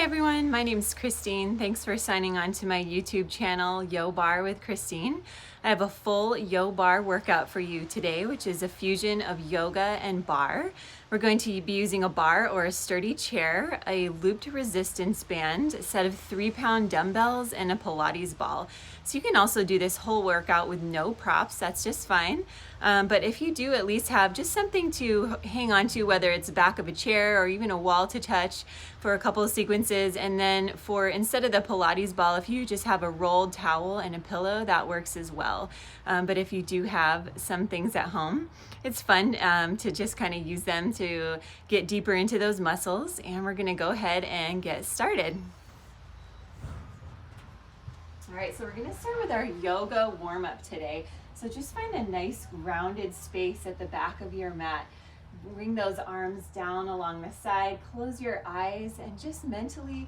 everyone, my name is Christine. Thanks for signing on to my YouTube channel, YoBarre with Christine. I have a full YoBarre workout for you today, which is a fusion of yoga and barre. We're going to be using a barre or a sturdy chair, a looped resistance band, a set of 3-pound dumbbells, and a Pilates ball. So you can also do this whole workout with no props, that's just fine. But if you do at least have just something to hang on to, whether it's the back of a chair or even a wall to touch for a couple of sequences, and then for instead of the Pilates ball, if you just have a rolled towel and a pillow, that works as well. But if you do have some things at home, it's fun to just kind of use them to get deeper into those muscles. And we're gonna go ahead and get started. All right, so we're gonna start with our yoga warm-up today. So just find a nice grounded space at the back of your mat. Bring those arms down along the side, close your eyes, and just mentally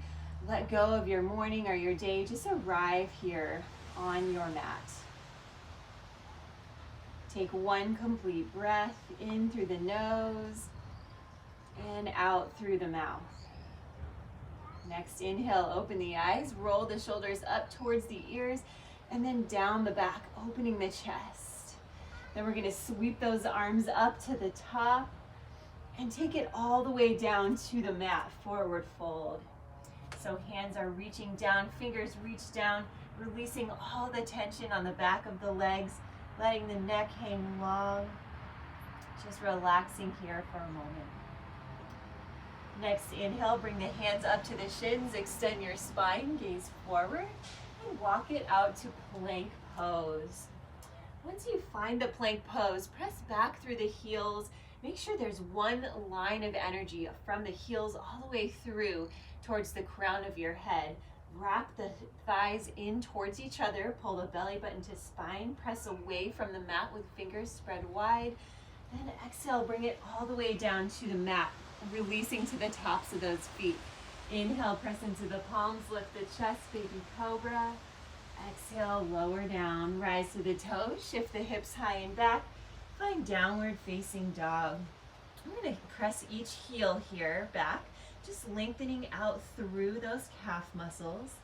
let go of your morning or your day. Just arrive here on your mat. Take one complete breath in through the nose and out through the mouth. Next inhale, open the eyes, roll the shoulders up towards the ears, and then down the back, opening the chest. Then we're gonna sweep those arms up to the top and take it all the way down to the mat, forward fold. So hands are reaching down, fingers reach down, releasing all the tension on the back of the legs, letting the neck hang long, just relaxing here for a moment. Next inhale, bring the hands up to the shins, extend your spine, gaze forward, and walk it out to plank pose. Once you find the plank pose, press back through the heels. Make sure there's one line of energy from the heels all the way through towards the crown of your head. Wrap the thighs in towards each other, pull the belly button to spine, press away from the mat with fingers spread wide, and exhale, bring it all the way down to the mat, releasing to the tops of those feet. Inhale, press into the palms, lift the chest, baby cobra. Exhale, lower down, rise to the toes, shift the hips high and back, find downward facing dog. I'm gonna press each heel here back, just lengthening out through those calf muscles.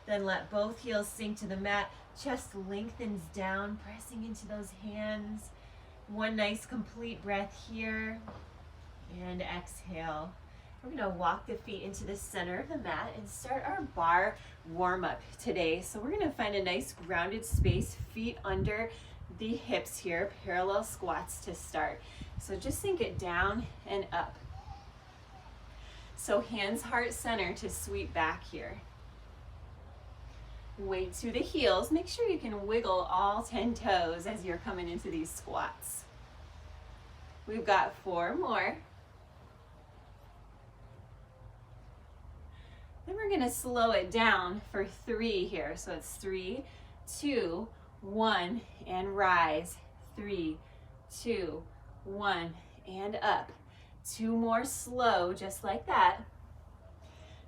Then let both heels sink to the mat, chest lengthens down, pressing into those hands. One nice complete breath here, and exhale. We're gonna walk the feet into the center of the mat and start our barre warm-up today. So we're gonna find a nice grounded space, feet under the hips here, parallel squats to start. So just sink it down and up. So hands heart center to sweep back here. Weight to the heels. Make sure you can wiggle all 10 toes as you're coming into these squats. We've got 4 more. Then we're gonna slow it down for 3 here. So it's 3, 2, 1, and rise. 3, 2, 1, and up. 2 more slow, just like that.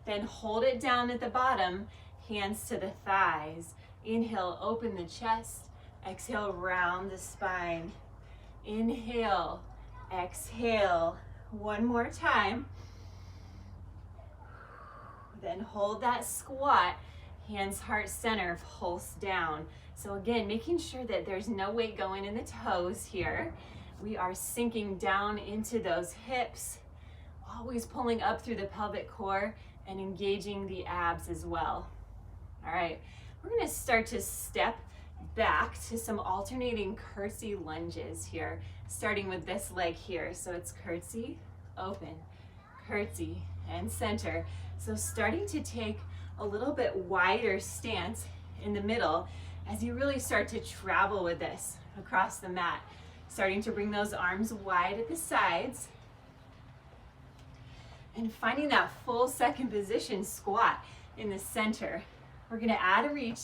Then hold it down at the bottom, hands to the thighs. Inhale, open the chest. Exhale, round the spine. Inhale, exhale. 1 more time. Then hold that squat, hands heart center, pulse down. So again, making sure that there's no weight going in the toes here. We are sinking down into those hips, always pulling up through the pelvic core and engaging the abs as well. All right, we're gonna start to step back to some alternating curtsy lunges here, starting with this leg here. So it's curtsy, open, curtsy, and center. So starting to take a little bit wider stance in the middle as you really start to travel with this across the mat. Starting to bring those arms wide at the sides. And finding that full second position squat in the center. We're gonna add a reach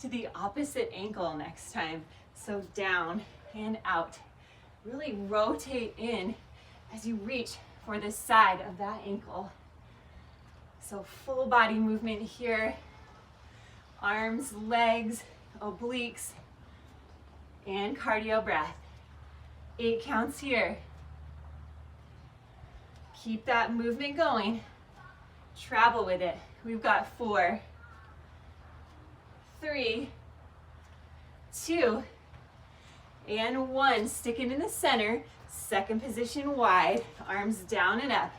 to the opposite ankle next time. So down and out. Really rotate in as you reach for the side of that ankle. So full body movement here, arms, legs, obliques, and cardio breath. 8 counts here. Keep that movement going. Travel with it. We've got 4, 3, 2, and 1. Stick it in the center. Second position wide. Arms down and up.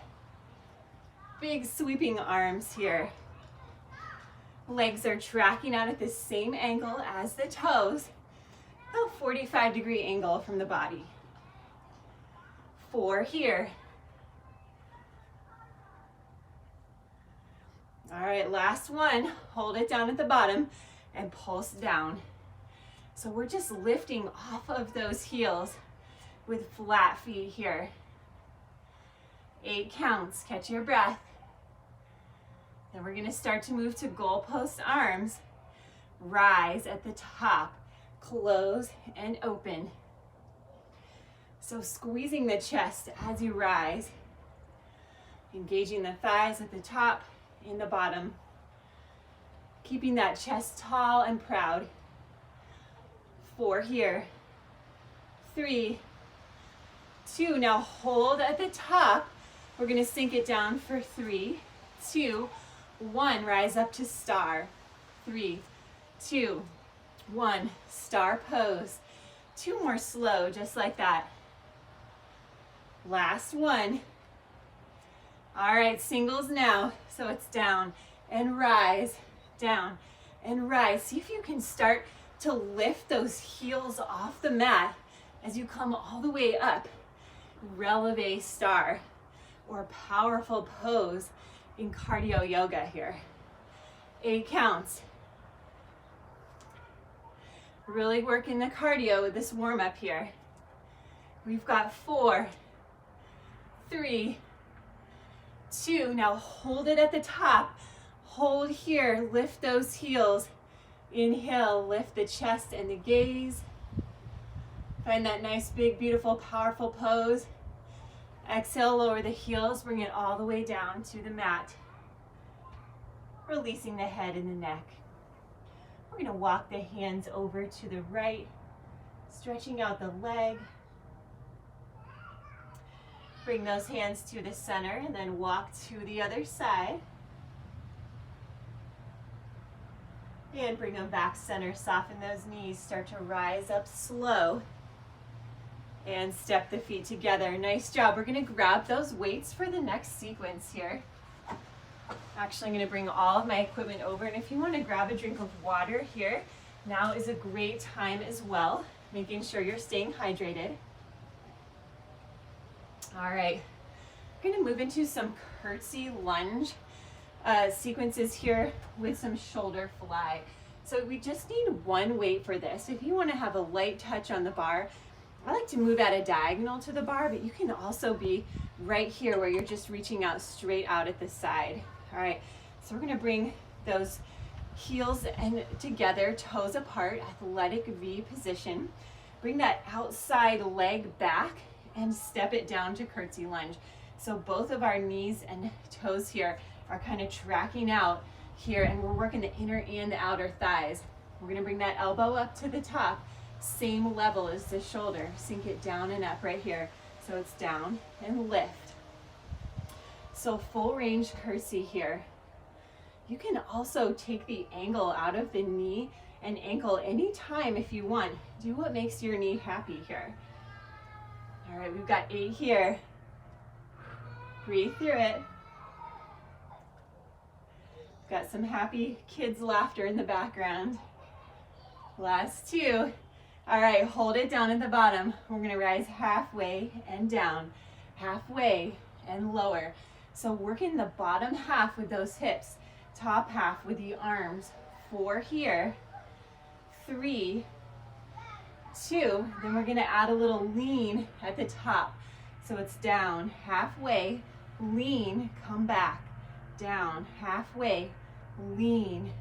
Big sweeping arms here. Legs are tracking out at the same angle as the toes. About 45-degree angle from the body. 4 here. All right, last one. Hold it down at the bottom and pulse down. So we're just lifting off of those heels with flat feet here. 8 counts. Catch your breath. Then we're going to start to move to goalpost arms. Rise at the top. Close and open. So squeezing the chest as you rise. Engaging the thighs at the top and the bottom. Keeping that chest tall and proud. 4 here. 3, 2. Now hold at the top. We're going to sink it down for 3, 2, 1. Rise up to star. 3, 2, 1. Star pose. 2 more slow, just like that. Last one. All right, singles now. So it's down and rise, down and rise. See if you can start to lift those heels off the mat as you come all the way up. Releve star, or powerful pose in cardio yoga here. 8 counts. Really working the cardio with this warm up here. We've got 4, 3, 2. Now hold it at the top. Hold here, lift those heels. Inhale, lift the chest and the gaze. Find that nice, big, beautiful, powerful pose. Exhale, lower the heels, bring it all the way down to the mat. Releasing the head and the neck. We're going to walk the hands over to the right, stretching out the leg. Bring those hands to the center and then walk to the other side. And bring them back center, soften those knees, start to rise up slow. And step the feet together. Nice job. We're going to grab those weights for the next sequence here. Actually, I'm going to bring all of my equipment over, and if you want to grab a drink of water here, now is a great time as well, making sure you're staying hydrated. All right, we're going to move into some curtsy lunge sequences here with some shoulder fly. So we just need 1 weight for this. If you want to have a light touch on the bar, I like to move at a diagonal to the bar, but you can also be right here where you're just reaching out straight out at the side. All right, so we're going to bring those heels and together, toes apart, athletic V position. Bring that outside leg back and step it down to curtsy lunge. So both of our knees and toes here are kind of tracking out here, and we're working the inner and the outer thighs. We're going to bring that elbow up to the top, same level as the shoulder. Sink it down and up right here. So it's down and lift. So full range curtsy here. You can also take the angle out of the knee and ankle anytime if you want. Do what makes your knee happy here. All right, we've got 8 here. Breathe through it. Got some happy kids' laughter in the background. Last 2. All right, hold it down at the bottom. We're gonna rise halfway and down, halfway and lower. So working the bottom half with those hips, top half with the arms. 4 here, 3, 2. Then we're gonna add a little lean at the top. So it's down, halfway, lean, come back, down, halfway, lean.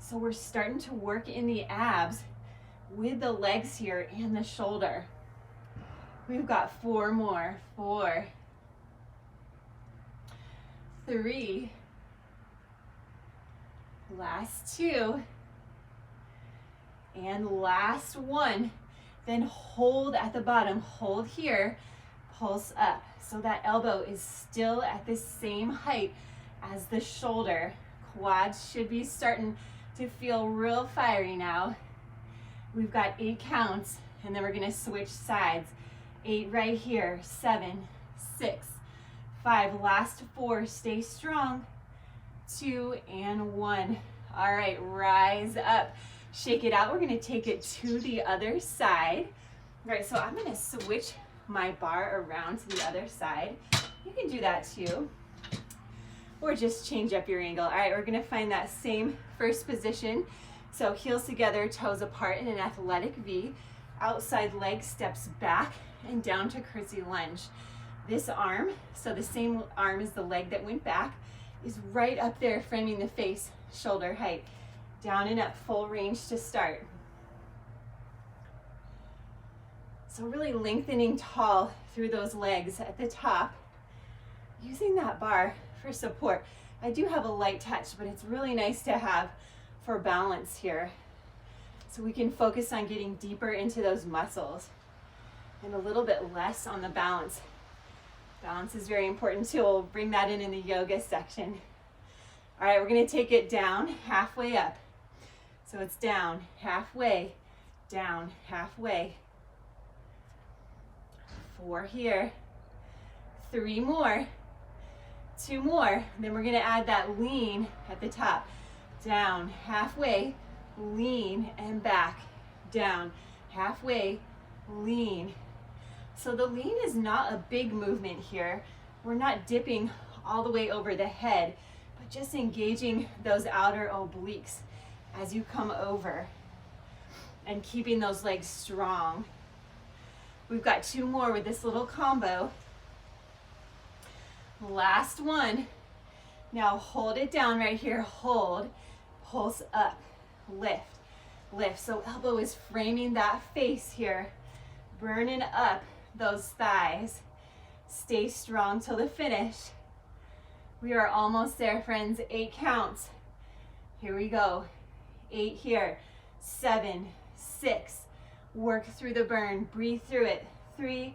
So we're starting to work in the abs with the legs here and the shoulder. We've got 4 more. 4, 3, last 2, and last 1. Then hold at the bottom, hold here, pulse up. So that elbow is still at the same height as the shoulder. Quads should be starting to feel real fiery now. We've got 8 counts, and then we're gonna switch sides. 8 right here, 7, 6, 5, last 4, stay strong. 2 and 1. All right, rise up. Shake it out. We're gonna take it to the other side. All right, so I'm gonna switch my bar around to the other side. You can do that too. Or just change up your angle. All right, we're gonna find that same first position. So heels together, toes apart in an athletic V. Outside leg steps back and down to curtsy lunge. This arm, so the same arm as the leg that went back, is right up there framing the face, shoulder height. Down and up, full range to start. So really lengthening tall through those legs at the top, using that bar for support. I do have a light touch, but it's really nice to have for balance here. So we can focus on getting deeper into those muscles and a little bit less on the balance. Balance is very important too. We'll bring that in the yoga section. All right, we're gonna take it down, halfway up. So it's down, halfway, down, halfway. 4 here, 3 more, 2 more. Then we're gonna add that lean at the top. Down, halfway, lean, and back. Down, halfway, lean. So the lean is not a big movement here. We're not dipping all the way over the head, but just engaging those outer obliques as you come over and keeping those legs strong. We've got 2 more with this little combo. Last one. Now hold it down right here. Hold, pulse up, lift, lift. So elbow is framing that face here, burning up those thighs. Stay strong till the finish. We are almost there, friends. 8 counts. Here we go. 8 here, 7, 6. Work through the burn, breathe through it. 3,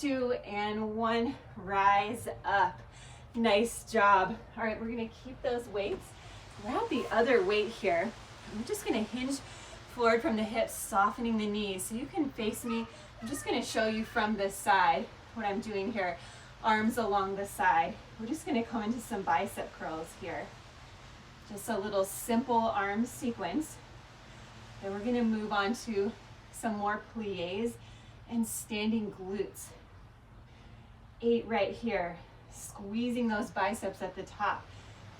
2, and 1. Rise up. Nice job. All right, we're gonna keep those weights. Grab the other weight here. I'm just gonna hinge forward from the hips, softening the knees. So you can face me. I'm just gonna show you from this side what I'm doing here. Arms along the side. We're just gonna come into some bicep curls here. Just a little simple arm sequence. Then we're gonna move on to some more plies and standing glutes. 8 right here, squeezing those biceps at the top,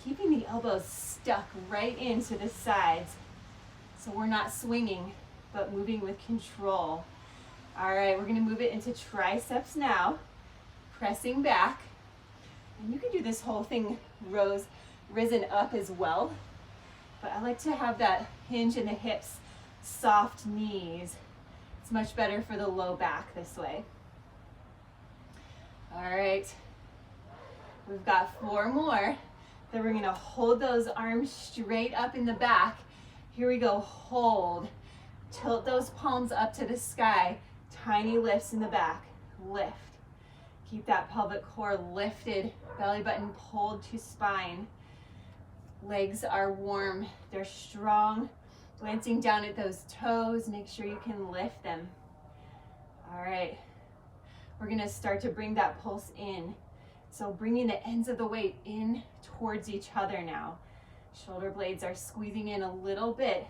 keeping the elbows stuck right into the sides. So we're not swinging, but moving with control. All right, we're gonna move it into triceps now, pressing back. And you can do this whole thing risen up as well, but I like to have that hinge in the hips, soft knees. It's much better for the low back this way. All right, we've got 4 more. Then we're gonna hold those arms straight up in the back. Here we go, hold. Tilt those palms up to the sky. Tiny lifts in the back, lift. Keep that pelvic core lifted, belly button pulled to spine. Legs are warm, they're strong. Glancing down at those toes, make sure you can lift them. All right, we're gonna start to bring that pulse in. So bringing the ends of the weight in towards each other now. Shoulder blades are squeezing in a little bit.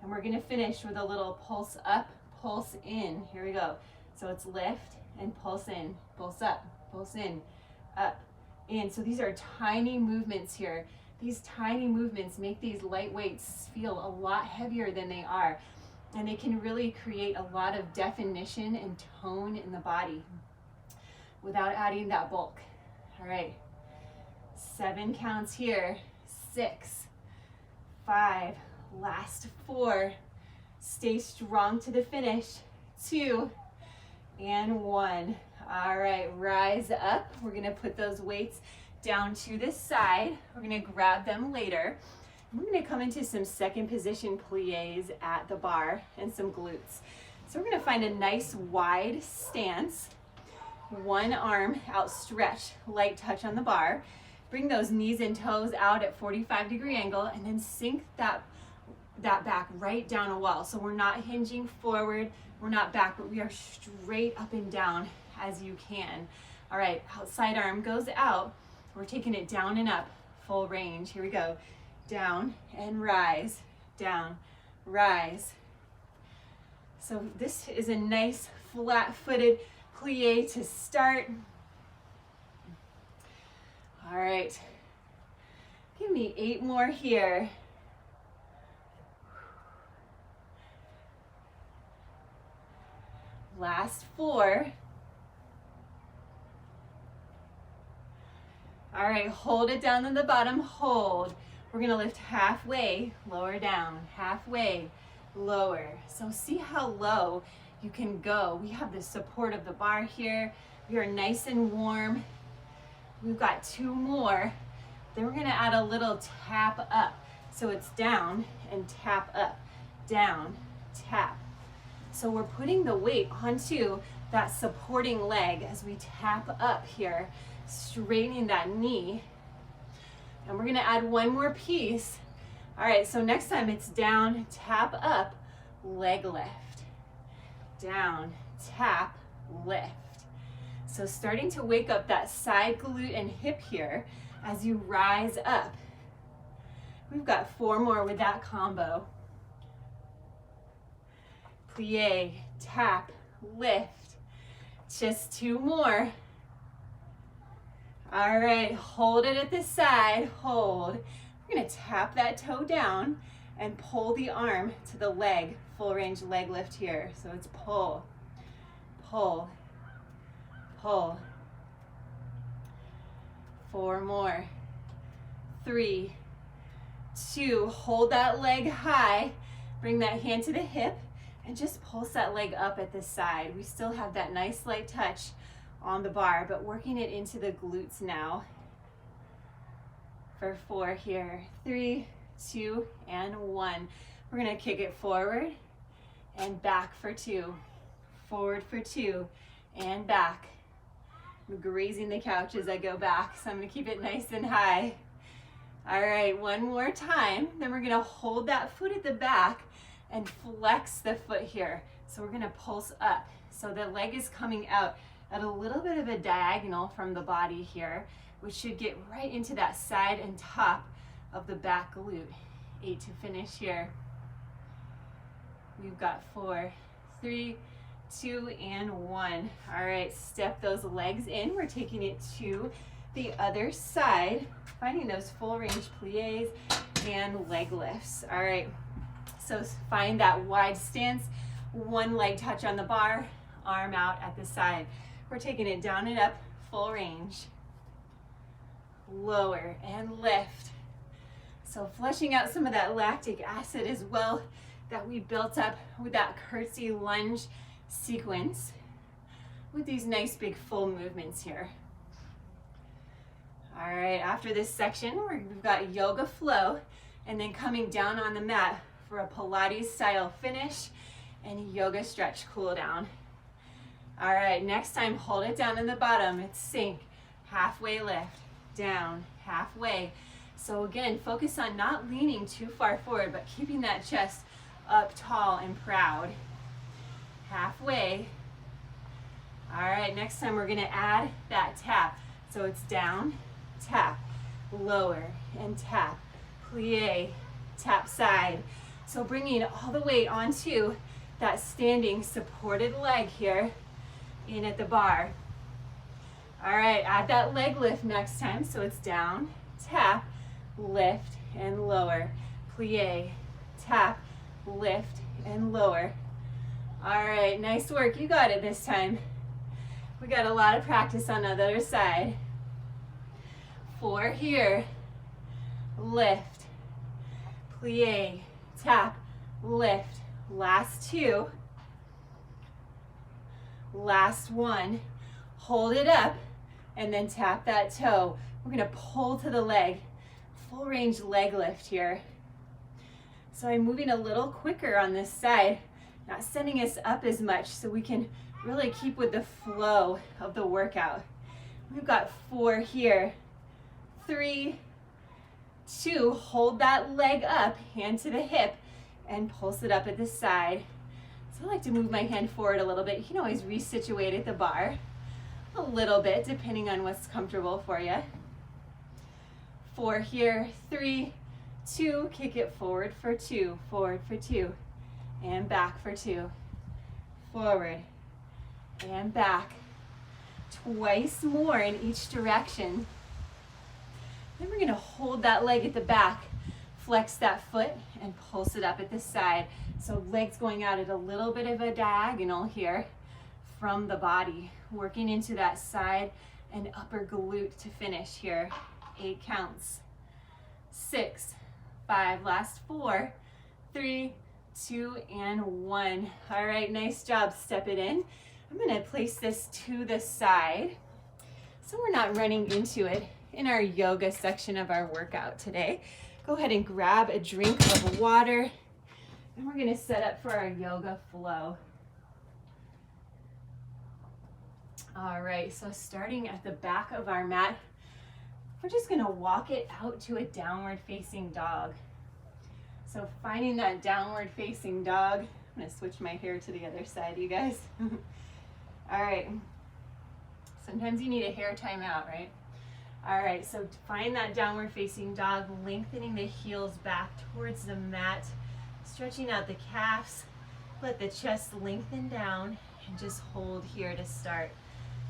And we're gonna finish with a little pulse up, pulse in. Here we go. So it's lift and pulse in, pulse up, pulse in, up, in. So these are tiny movements here. These tiny movements make these light weights feel a lot heavier than they are. And they can really create a lot of definition and tone in the body without adding that bulk. All right, 7 counts here, 6, 5, last 4. Stay strong to the finish. 2 and 1. All right, rise up. We're gonna put those weights down to the side. We're gonna grab them later. We're gonna come into some second position plies at the bar and some glutes. So we're gonna find a nice wide stance. One arm outstretched, light touch on the bar. Bring those knees and toes out at 45-degree angle, and then sink that back right down a wall. So we're not hinging forward, we're not back, but we are straight up and down as you can. All right, outside arm goes out. We're taking it down and up, full range. Here we go. Down and rise, down, rise. So this is a nice flat-footed plie to start. All right, give me 8 more here. Last 4. All right, hold it down on the bottom, hold. We're gonna lift halfway, lower down, halfway, lower. So see how low you can go. We have the support of the bar here. We are nice and warm. We've got 2 more. Then we're gonna add a little tap up. So it's down and tap up, down, tap. So we're putting the weight onto that supporting leg as we tap up here, straightening that knee. And we're gonna add 1 more piece. All right, so next time it's down, tap up, leg lift. Down, tap, lift. So starting to wake up that side glute and hip here as you rise up. We've got 4 more with that combo. Plie, tap, lift. Just 2 more. All right, hold it at the side, hold. We're gonna tap that toe down and pull the arm to the leg, full range leg lift here. So it's pull, pull, pull. 4 more. 3, 2, hold that leg high. Bring that hand to the hip and just pulse that leg up at the side. We still have that nice light touch on the bar, but working it into the glutes now. For 4 here. 3, 2, and 1. We're gonna kick it forward and back for 2. Forward for 2 and back. I'm grazing the couch as I go back, so I'm gonna keep it nice and high. All right, 1 more time. Then we're gonna hold that foot at the back and flex the foot here. So we're gonna pulse up. So the leg is coming out at a little bit of a diagonal from the body here, which should get right into that side and top of the back glute. 8 to finish here. We've got 4, 3, 2, and 1. All right, step those legs in. We're taking it to the other side, finding those full range plies and leg lifts. All right, so find that wide stance, 1 leg touch on the bar, arm out at the side. We're taking it down and up, full range. Lower and lift. So flushing out some of that lactic acid as well that we built up with that curtsy lunge sequence with these nice big full movements here. All right, after this section, we've got yoga flow and then coming down on the mat for a Pilates style finish and yoga stretch cool down. All right, next time, hold it down in the bottom. It's sink, halfway lift, down, halfway. So again, focus on not leaning too far forward, but keeping that chest up tall and proud. Halfway. All right, next time we're gonna add that tap. So it's down, tap, lower, and tap, plie, tap side. So bringing all the weight onto that standing supported leg here in at the bar. All right, add that leg lift next time. So it's down, tap, lift, and lower. Plie, tap, lift, and lower. All right, nice work. You got it this time. We got a lot of practice on the other side. 4 here. Lift, plie, tap, lift. Last 2. Last 1. Hold it up and then tap that toe. We're gonna pull to the leg. Full range leg lift here. So I'm moving a little quicker on this side, not sending us up as much so we can really keep with the flow of the workout. We've got 4 here. 3, 2, hold that leg up, hand to the hip, and pulse it up at the side. So I like to move my hand forward a little bit. You can always resituate at the bar a little bit, depending on what's comfortable for you. 4 here, 3, 2, kick it forward for 2, forward for 2, and back for 2, forward, and back. Twice more in each direction. Then we're gonna hold that leg at the back, flex that foot, and pulse it up at the side. So legs going out at a little bit of a diagonal here from the body, working into that side and upper glute to finish here. 8 counts. 6, 5, last 4, 3, 2, and 1. All right, nice job. Step it in. I'm gonna place this to the side so we're not running into it in our yoga section of our workout today. Go ahead and grab a drink of water, and we're gonna set up for our yoga flow. All right, so starting at the back of our mat, we're just gonna walk it out to a downward facing dog. So finding that downward facing dog, I'm gonna switch my hair to the other side, you guys. All right, sometimes you need a hair timeout, right? All right, so find that downward facing dog, lengthening the heels back towards the mat, stretching out the calves, let the chest lengthen down, and just hold here to start.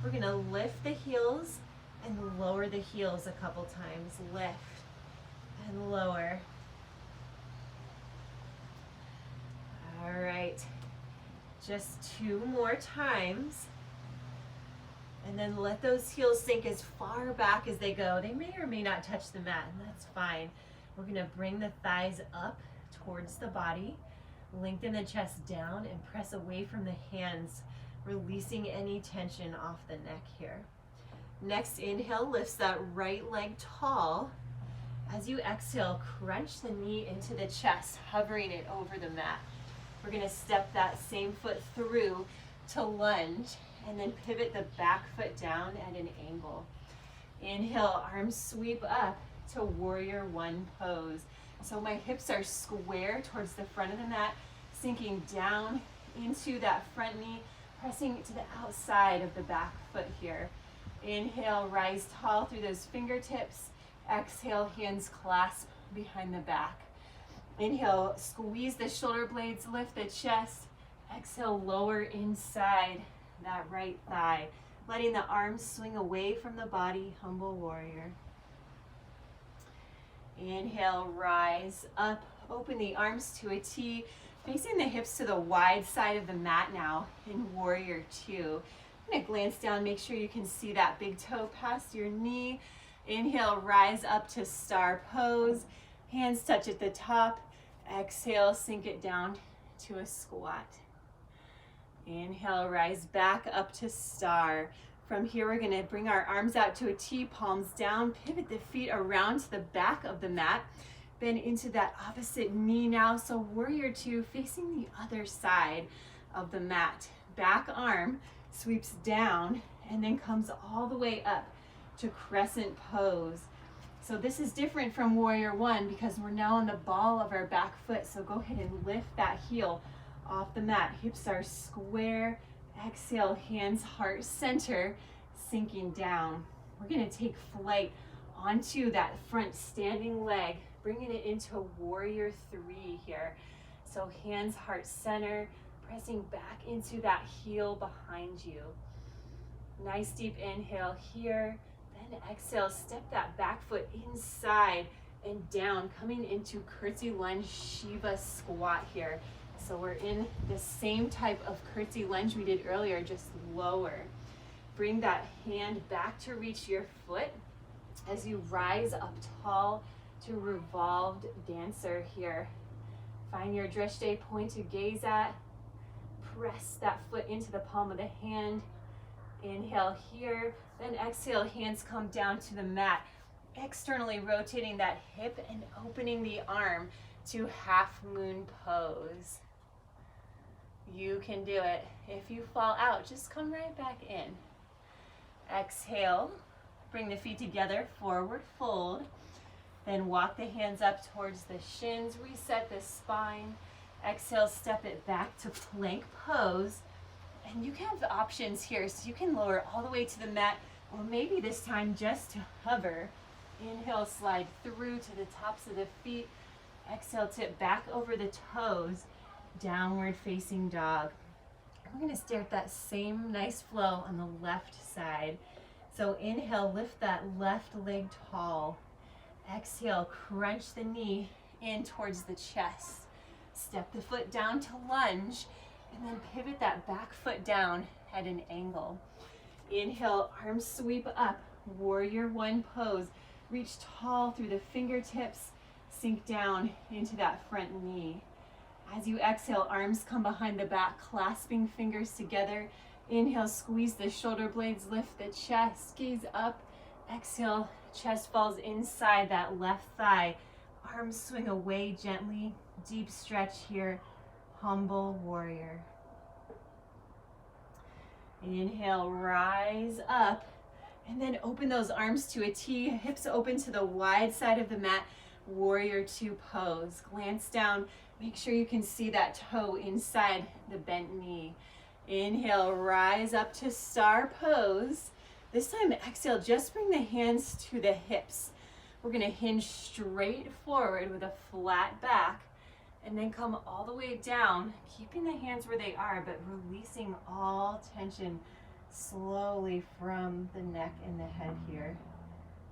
We're gonna lift the heels and lower the heels a couple times. Lift and lower. All right, just 2 more times. And then let those heels sink as far back as they go. They may or may not touch the mat, and that's fine. We're gonna bring the thighs up towards the body, lengthen the chest down, and press away from the hands, releasing any tension off the neck here. Next inhale lifts that right leg tall. As you exhale, crunch the knee into the chest, hovering it over the mat. We're gonna step that same foot through to lunge, and then pivot the back foot down at an angle. Inhale, arms sweep up to warrior 1 pose. So my hips are square towards the front of the mat, sinking down into that front knee, pressing to the outside of the back foot here. Inhale, rise tall through those fingertips. Exhale, hands clasp behind the back. Inhale, squeeze the shoulder blades, lift the chest. Exhale, lower inside that right thigh, letting the arms swing away from the body, humble warrior. Inhale, rise up, open the arms to a T, facing the hips to the wide side of the mat now in warrior 2. I'm gonna glance down, make sure you can see that big toe past your knee. Inhale, rise up to star pose, hands touch at the top. Exhale, sink it down to a squat. Inhale, rise back up to star. From here, we're gonna bring our arms out to a T, palms down, pivot the feet around to the back of the mat, bend into that opposite knee now. So warrior 2 facing the other side of the mat. Back arm sweeps down and then comes all the way up to crescent pose. So this is different from warrior 1 because we're now on the ball of our back foot. So go ahead and lift that heel off the mat. Hips are square. Exhale, hands heart center, sinking down. We're gonna take flight onto that front standing leg, bringing it into warrior 3 here. So hands heart center, pressing back into that heel behind you. Nice deep inhale here. Then exhale, step that back foot inside and down, coming into curtsy lunge Shiva squat here. So we're in the same type of curtsy lunge we did earlier, just lower. Bring that hand back to reach your foot as you rise up tall to revolved dancer here. Find your drishti point to gaze at. Press that foot into the palm of the hand. Inhale here, then exhale, hands come down to the mat. Externally rotating that hip and opening the arm to half moon pose. You can do it. If you fall out, just come right back in. Exhale, Bring the feet together, forward fold. Then walk the hands up towards the shins, reset the spine. Exhale, step it back to plank pose. And you can have options here, so you can lower all the way to the mat, or maybe this time just to hover. Inhale, slide through to the tops of the feet. Exhale, tip back over the toes, downward facing dog. We're gonna stay at that same nice flow on the left side. So inhale, lift that left leg tall. Exhale, crunch the knee in towards the chest. Step the foot down to lunge, and then pivot that back foot down at an angle. Inhale, arms sweep up, warrior one pose. Reach tall through the fingertips, sink down into that front knee. As you exhale, arms come behind the back, clasping fingers together. Inhale, squeeze the shoulder blades, lift the chest, gaze up. Exhale, chest falls inside that left thigh. Arms swing away gently, deep stretch here, humble warrior. Inhale, rise up, and then open those arms to a T, hips open to the wide side of the mat, warrior two pose. Glance down, make sure you can see that toe inside the bent knee. Inhale, rise up to star pose. This time, exhale, just bring the hands to the hips. We're gonna hinge straight forward with a flat back, and then come all the way down, keeping the hands where they are, but releasing all tension slowly from the neck and the head here.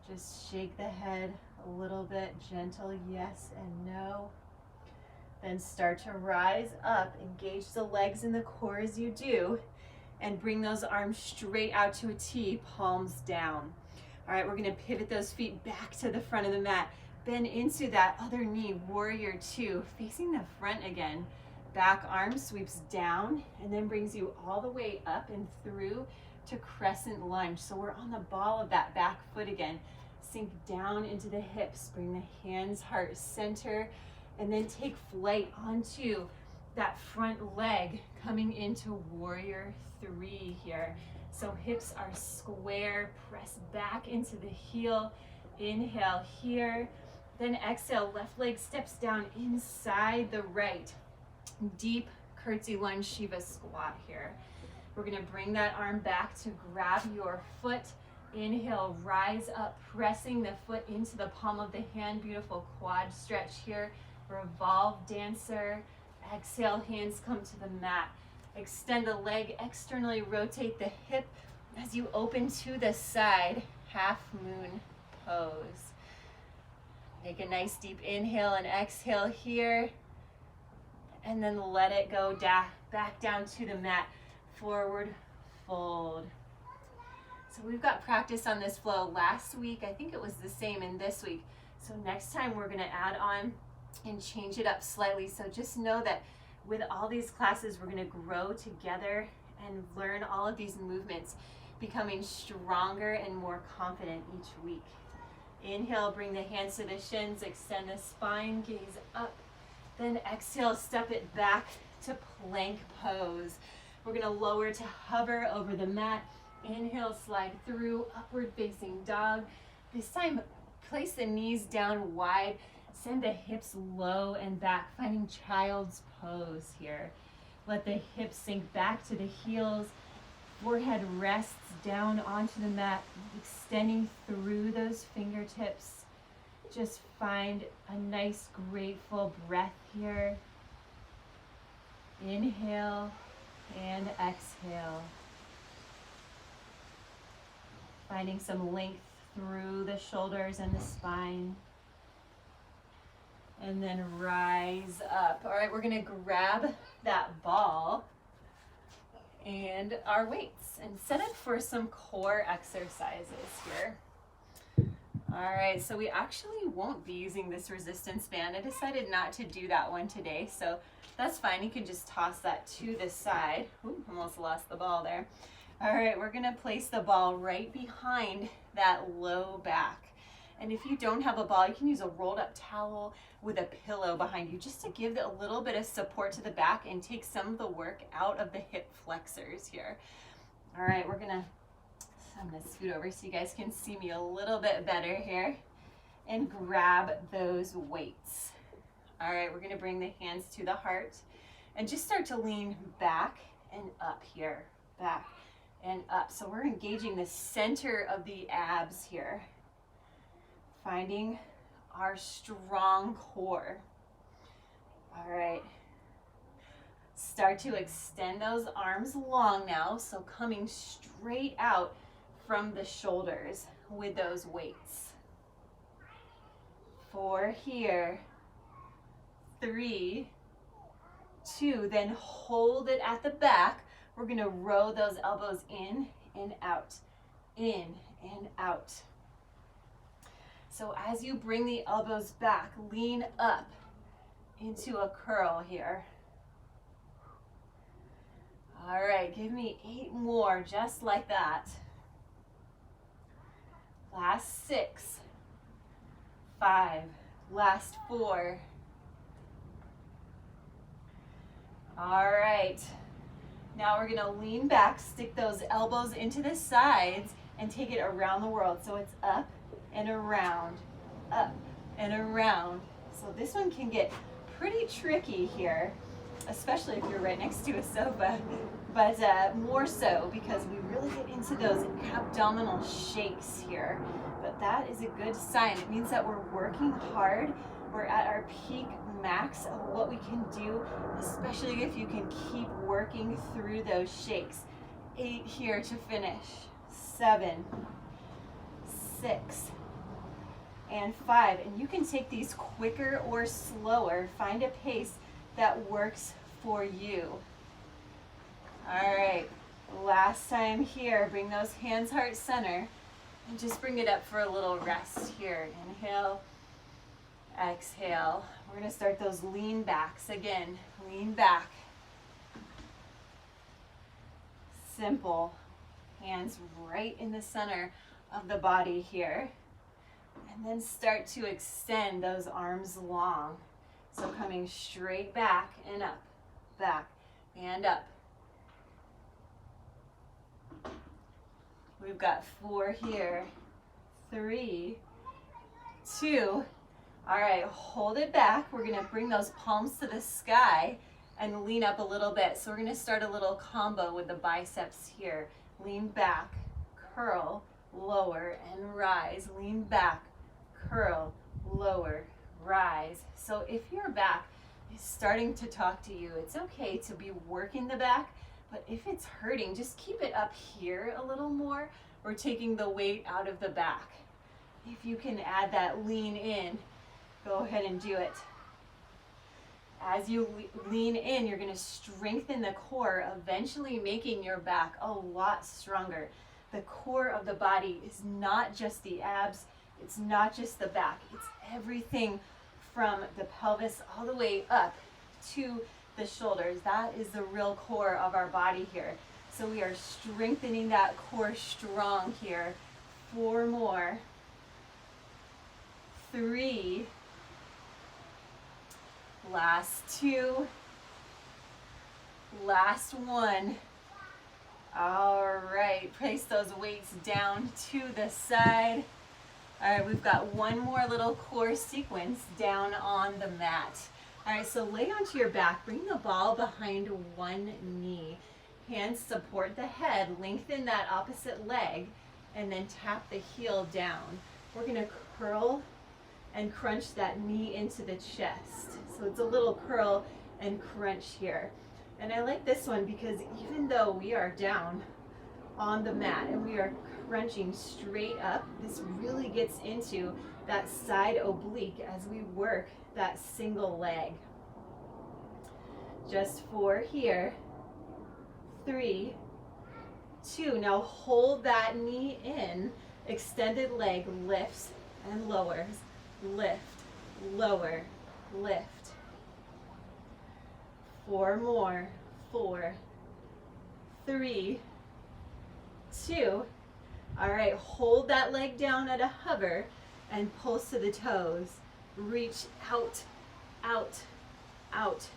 Just shake the head a little bit, gentle yes and no. Then start to rise up, engage the legs and the core as you do, and bring those arms straight out to a T, palms down. All right, we're gonna pivot those feet back to the front of the mat. Bend into that other knee, warrior two, facing the front again. Back arm sweeps down and then brings you all the way up and through to crescent lunge. So we're on the ball of that back foot again. Sink down into the hips, bring the hands heart center, and then take flight onto that front leg, coming into warrior three here. So hips are square, press back into the heel. Inhale here, then exhale, left leg steps down inside the right. Deep curtsy lunge Shiva squat here. We're gonna bring that arm back to grab your foot. Inhale, rise up, pressing the foot into the palm of the hand. Beautiful quad stretch here. Revolve dancer. Exhale, hands come to the mat. Extend the leg, externally rotate the hip as you open to the side, half moon pose. Take a nice deep inhale and exhale here, and then let it go back down to the mat, forward fold. So we've got practice on this flow last week. I think it was the same in this week. So next time we're gonna add on and change it up slightly. So just know that with all these classes, we're gonna grow together and learn all of these movements, becoming stronger and more confident each week. Inhale, bring the hands to the shins, extend the spine, gaze up. Then exhale, step it back to plank pose. We're gonna lower to hover over the mat. Inhale, slide through, upward facing dog. This time, place the knees down wide. Send the hips low and back, finding child's pose here. Let the hips sink back to the heels. Forehead rests down onto the mat, extending through those fingertips. Just find a nice, grateful breath here. Inhale and exhale. Finding some length through the shoulders and the spine. And then rise up. All right, we're gonna grab that ball and our weights and set up for some core exercises here. All right, so we actually won't be using this resistance band. I decided not to do that one today, so that's fine. You can just toss that to the side. Ooh, almost lost the ball there. All right, we're gonna place the ball right behind that low back. And if you don't have a ball, you can use a rolled up towel with a pillow behind you just to give a little bit of support to the back and take some of the work out of the hip flexors here. All right, we're gonna I'm gonna scoot over so you guys can see me a little bit better here and grab those weights. All right, we're gonna bring the hands to the heart and just start to lean back and up here, back and up. So we're engaging the center of the abs here, finding our strong core. All right, start to extend those arms long now, so coming straight out from the shoulders with those weights. 4 here, 3, 2, then hold it at the back. We're gonna row those elbows in and out, in and out. So as you bring the elbows back, lean up into a curl here. All right, give me 8 more, just like that. Last 6, 5, last 4. All right, now we're gonna lean back, stick those elbows into the sides and take it around the world. So it's up and around, up and around. So this one can get pretty tricky here, especially if you're right next to a sofa, but more so because we really get into those abdominal shakes here. But that is a good sign. It means that we're working hard. We're at our peak max of what we can do, especially if you can keep working through those shakes. 8 here to finish. 7, 6, and 5. And you can take these quicker or slower. Find a pace that works for you. All right, last time here. Bring those hands heart center and just bring it up for a little rest here. Inhale, exhale. We're gonna start those lean backs again. Lean back. Simple. Hands right in the center of the body here. And then start to extend those arms long. So coming straight back and up, back and up. We've got 4 here, 3, 2. All right, hold it back. We're gonna bring those palms to the sky and lean up a little bit. So we're gonna start a little combo with the biceps here. Lean back, curl, lower, and rise. Lean back, curl, lower, rise. So if your back is starting to talk to you, it's okay to be working the back, but if it's hurting, just keep it up here a little more. We're taking the weight out of the back. If you can add that lean in, go ahead and do it. As you lean in, you're gonna strengthen the core, eventually making your back a lot stronger. The core of the body is not just the abs, it's not just the back, it's everything from the pelvis all the way up to the shoulders. That is the real core of our body here. So we are strengthening that core strong here. 4 more. 3. Last 2. Last 1. All right, place those weights down to the side. All right, we've got 1 more little core sequence down on the mat. All right, so lay onto your back, bring the ball behind one knee. Hands support the head, lengthen that opposite leg, and then tap the heel down. We're gonna curl and crunch that knee into the chest. So it's a little curl and crunch here. And I like this one because even though we are down on the mat and we are crunching straight up, this really gets into that side oblique as we work that single leg. Just 4 here. 3, 2. Now hold that knee in. Extended leg lifts and lowers. Lift, lower, lift. 4 more. 4, 3, 2. All right, hold that leg down at a hover and pulse to the toes. Reach out, out, out.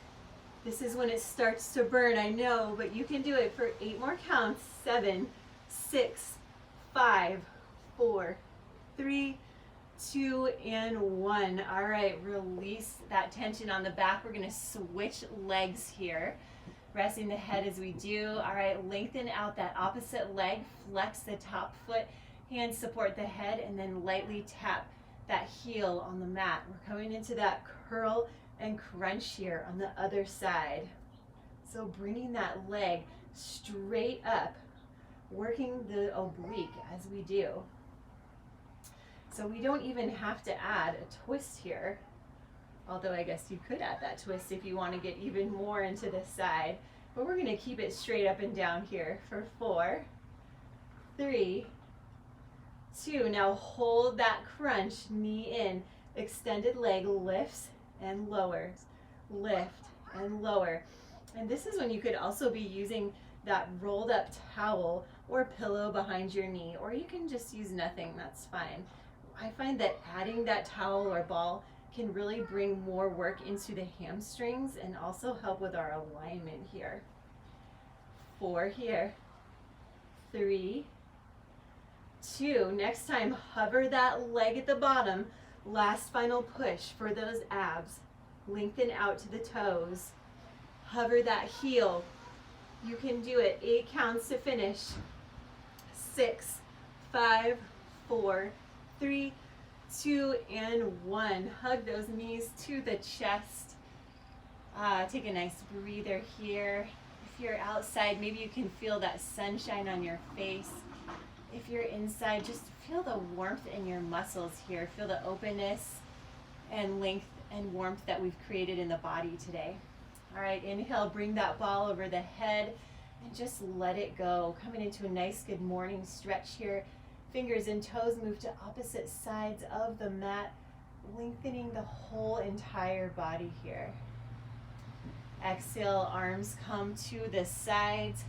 This is when it starts to burn, I know, but you can do it for 8 more counts. 7, 6, 5, 4, 3, 2, and 1. All right, release that tension on the back. We're gonna switch legs here, resting the head as we do. All right, lengthen out that opposite leg, flex the top foot, hands support the head, and then lightly tap that heel on the mat. We're coming into that curl and crunch here on the other side. So bringing that leg straight up, working the oblique as we do. So we don't even have to add a twist here, although I guess you could add that twist if you want to get even more into this side. But we're going to keep it straight up and down here for 4, 3, 2. Now hold that crunch, knee in, extended leg lifts and lowers, lift and lower. And this is when you could also be using that rolled up towel or pillow behind your knee, or you can just use nothing, that's fine. I find that adding that towel or ball can really bring more work into the hamstrings and also help with our alignment here. 4 here, 3, 2. Next time, hover that leg at the bottom. Last final push for those abs. Lengthen out to the toes. Hover that heel. You can do it. 8 counts to finish. 6, 5, 4, 3, 2, and 1. Hug those knees to the chest. Take a nice breather here. If you're outside, maybe you can feel that sunshine on your face. If you're inside, just feel the warmth in your muscles here. Feel the openness and length and warmth that we've created in the body today. All right, inhale, bring that ball over the head and just let it go. Coming into a nice good morning stretch here. Fingers and toes move to opposite sides of the mat, lengthening the whole entire body here. Exhale, arms come to the sides.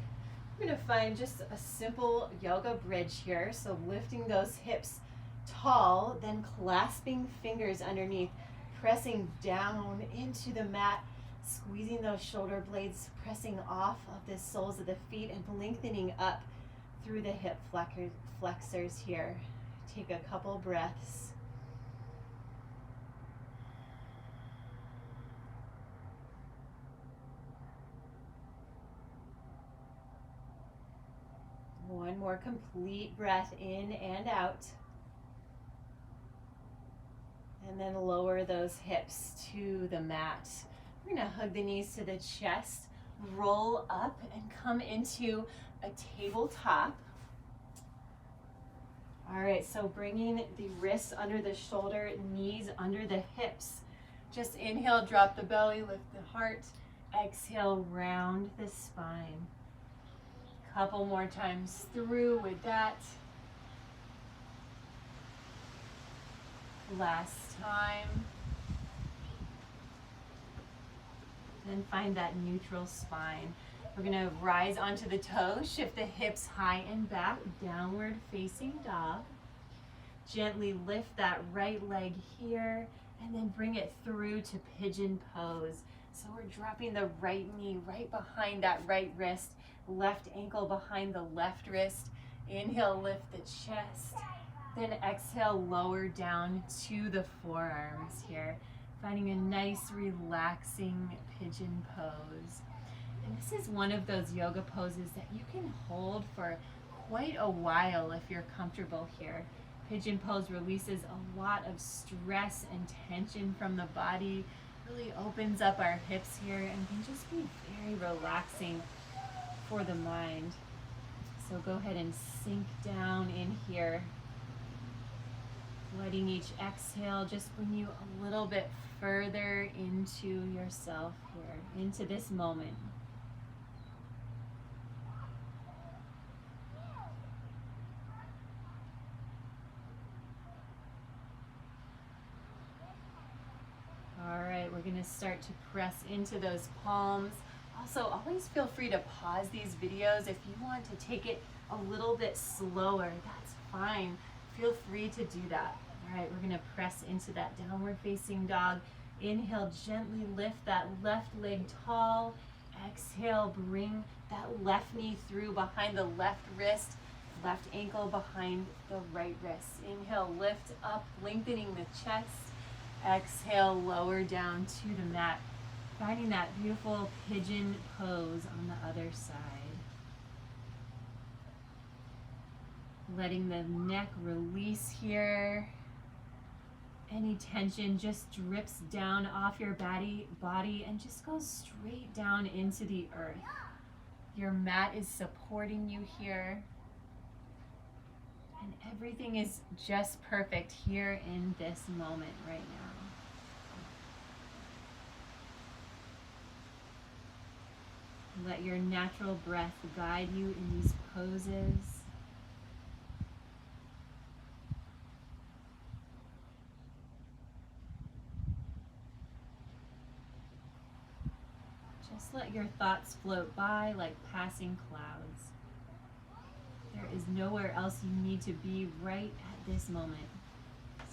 We're going to find just a simple yoga bridge here. So lifting those hips tall, then clasping fingers underneath, pressing down into the mat, squeezing those shoulder blades, pressing off of the soles of the feet and lengthening up through the hip flexors here. Take a couple breaths. One more complete breath in and out. And then lower those hips to the mat. We're going to hug the knees to the chest, roll up and come into a tabletop. All right, so bringing the wrists under the shoulder, knees under the hips. Just inhale, drop the belly, lift the heart. Exhale, round the spine. Couple more times through with that. Last time. Then find that neutral spine. We're gonna rise onto the toes, shift the hips high and back, downward facing dog. Gently lift that right leg here and then bring it through to pigeon pose. So we're dropping the right knee right behind that right wrist, left ankle behind the left wrist. Inhale, lift the chest. Then exhale, lower down to the forearms here. Finding a nice relaxing pigeon pose. And this is one of those yoga poses that you can hold for quite a while if you're comfortable here. Pigeon pose releases a lot of stress and tension from the body, really opens up our hips here and can just be very relaxing for the mind. So go ahead and sink down in here. Letting each exhale just bring you a little bit further into yourself here, into this moment. All right, we're going to start to press into those palms. Also, always feel free to pause these videos if you want to take it a little bit slower. That's fine. Feel free to do that. All right, we're going to press into that downward facing dog. Inhale, gently lift that left leg tall. Exhale, bring that left knee through behind the left wrist. left ankle behind the right wrist. Inhale, lift up, lengthening the chest. Exhale, lower down to the mat. Finding that beautiful pigeon pose on the other side. Letting the neck release here. Any tension just drips down off your body and just goes straight down into the earth. Your mat is supporting you here. And everything is just perfect here in this moment right now. Let your natural breath guide you in these poses. Just let your thoughts float by like passing clouds. There is nowhere else you need to be right at this moment.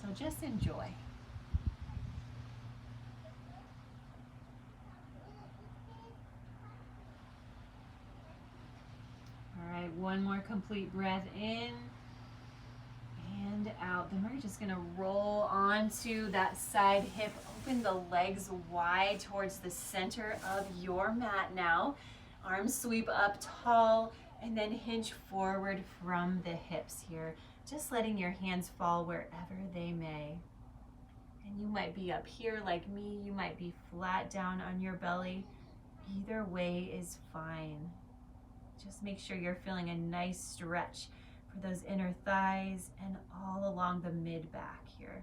So just enjoy. All right, one more complete breath in and out. Then we're just gonna roll onto that side hip. Open the legs wide towards the center of your mat now. Arms sweep up tall and then hinge forward from the hips here. Just letting your hands fall wherever they may. And you might be up here like me. You might be flat down on your belly. Either way is fine. Just make sure you're feeling a nice stretch for those inner thighs and all along the mid-back here.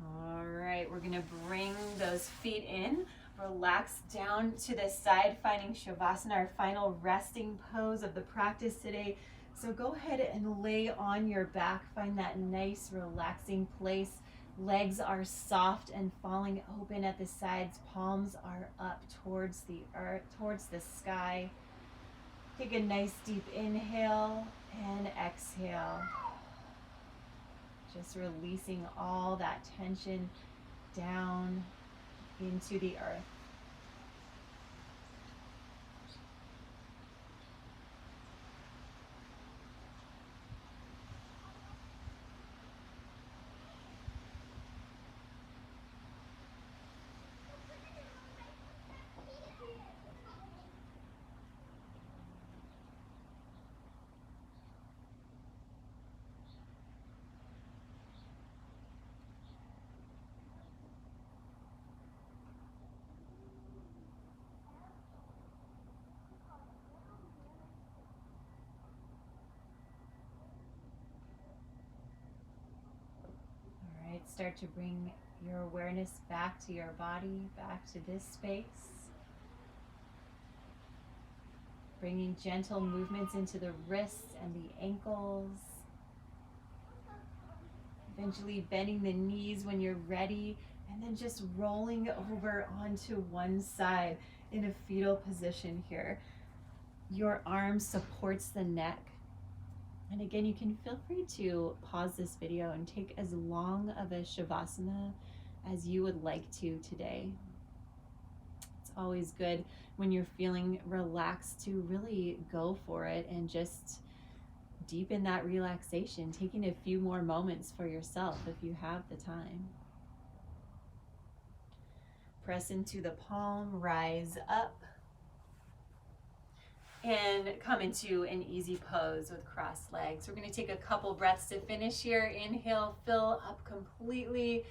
All right, we're gonna bring those feet in, relax down to the side, finding Shavasana, our final resting pose of the practice today. So go ahead and lay on your back, find that nice relaxing place. Legs are soft and falling open at the sides. Palms are up towards the earth, towards the sky. Take a nice deep inhale and exhale. Just releasing all that tension down into the earth. Start to bring your awareness back to your body, back to this space. Bringing gentle movements into the wrists and the ankles. Eventually bending the knees when you're ready, and then just rolling over onto one side in a fetal position here. Your arm supports the neck. And again, you can feel free to pause this video and take as long of a Shavasana as you would like to today. It's always good when you're feeling relaxed to really go for it and just deepen that relaxation, taking a few more moments for yourself if you have the time. Press into the palm, rise up. And come into an easy pose with crossed legs. We're going to take a couple breaths to finish here. Inhale, fill up completely.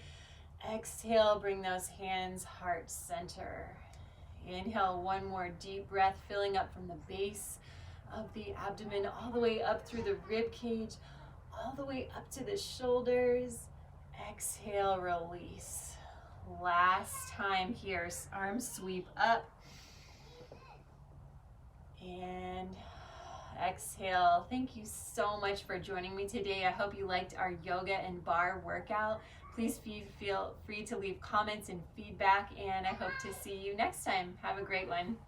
Exhale, bring those hands heart center. Inhale, one more deep breath, filling up from the base of the abdomen all the way up through the rib cage, all the way up to the shoulders. Exhale, release. Last time here, arms sweep up. And exhale. Thank you so much for joining me today. I hope you liked our yoga and barre workout. Please feel free to leave comments and feedback, and I hope to see you next time. Have a great one.